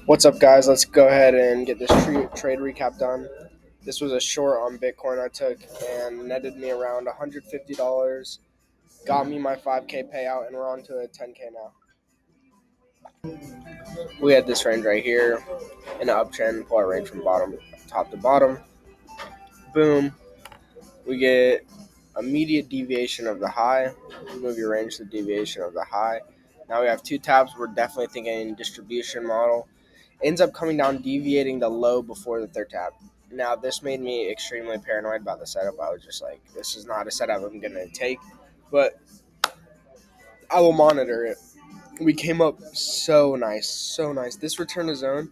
What's up, guys? Let's go ahead and get this trade recap done. This was a short on Bitcoin I took and netted me around $150. Got me my 5K payout, and we're on to a 10K now. We had this range right here, an uptrend, pull our range from top to bottom. Boom. We get immediate deviation of the high. Move your range to the deviation of the high. Now we have two tabs. We're definitely thinking distribution model. Ends up coming down, deviating the low before the third tab. Now, this made me extremely paranoid about the setup. I was just like, this is not a setup I'm going to take, but I will monitor it. We came up so nice, so nice. This return to zone,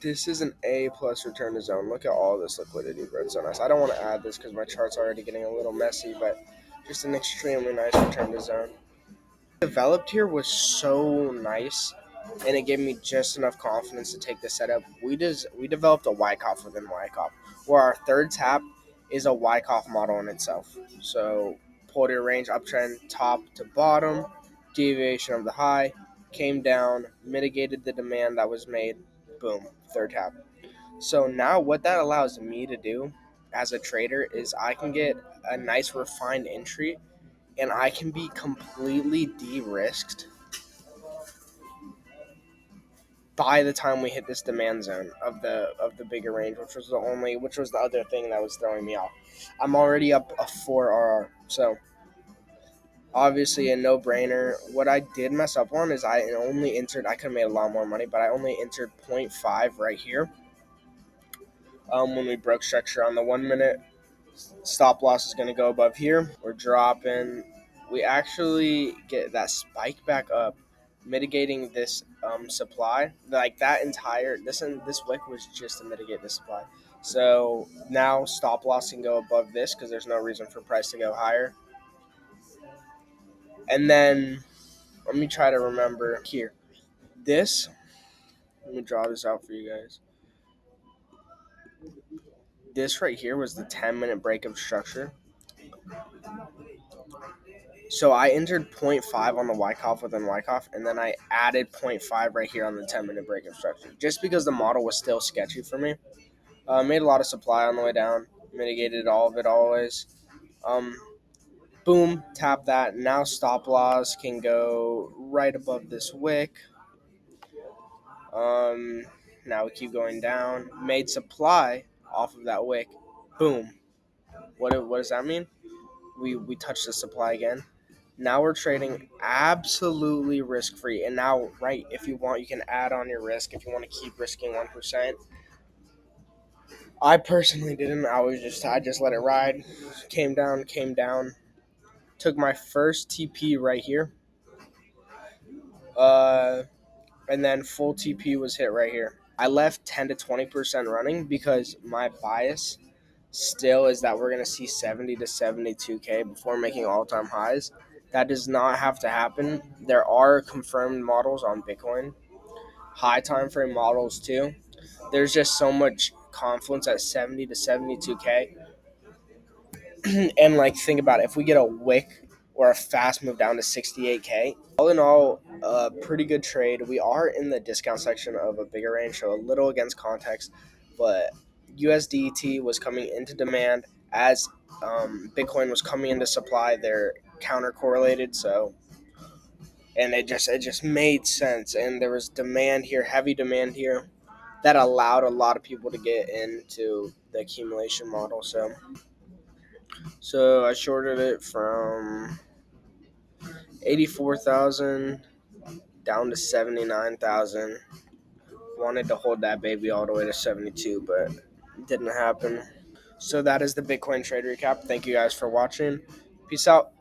this is an A plus return to zone. Look at all this liquidity, bro. It's so nice. I don't want to add this because my chart's already getting a little messy, but just an extremely nice return to zone. Developed here was so nice, and it gave me just enough confidence to take the setup. We developed a Wyckoff within Wyckoff, where our third tap is a Wyckoff model in itself. So pulled your range uptrend top to bottom, deviation of the high, came down, mitigated the demand that was made, boom, third tap. So now what that allows me to do as a trader is I can get a nice refined entry, and I can be completely de-risked by the time we hit this demand zone of the bigger range, which was the other thing that was throwing me off. I'm already up a 4 RR, so obviously a no-brainer. What I did mess up on is I could have made a lot more money, but I only entered 0.5 right here. When we broke structure on the 1 minute, stop loss is going to go above here. We're dropping. We actually get that spike back up, mitigating this supply. Like that entire this wick was just to mitigate the supply. So now stop loss can go above this because there's no reason for price to go higher. And then let me try to remember here. Let me draw this out for you guys. This right here was the 10-minute break of structure. So I entered 0.5 on the Wyckoff within Wyckoff, and then I added 0.5 right here on the 10-minute break of structure, just because the model was still sketchy for me. Made a lot of supply on the way down, mitigated all of it always. Boom, tap that. Now stop loss can go right above this wick. Now we keep going down. Made supply off of that wick. Boom. What does that mean? We touched the supply again. Now we're trading absolutely risk-free. And now, right, if you want, you can add on your risk if you want to keep risking 1%. I personally didn't. I just let it ride. Came down. Took my first TP right here. And then full TP was hit right here. I left 10 to 20% running because my bias still is that we're going to see 70 to 72K before making all-time highs. That does not have to happen. There are confirmed models on Bitcoin, high time frame models too. There's just so much confluence at 70 to 72K. And like, think about it. If we get a wick or a fast move down to 68K, all in all, a pretty good trade. We are in the discount section of a bigger range, so a little against context, but USDT was coming into demand as Bitcoin was coming into supply. They're counter correlated, so and it just made sense. And there was demand here, heavy demand here, that allowed a lot of people to get into the accumulation model. So I shorted it from 84,000 down to 79,000. Wanted to hold that baby all the way to 72, but it didn't happen. So that is the Bitcoin trade recap. Thank you guys for watching. Peace out.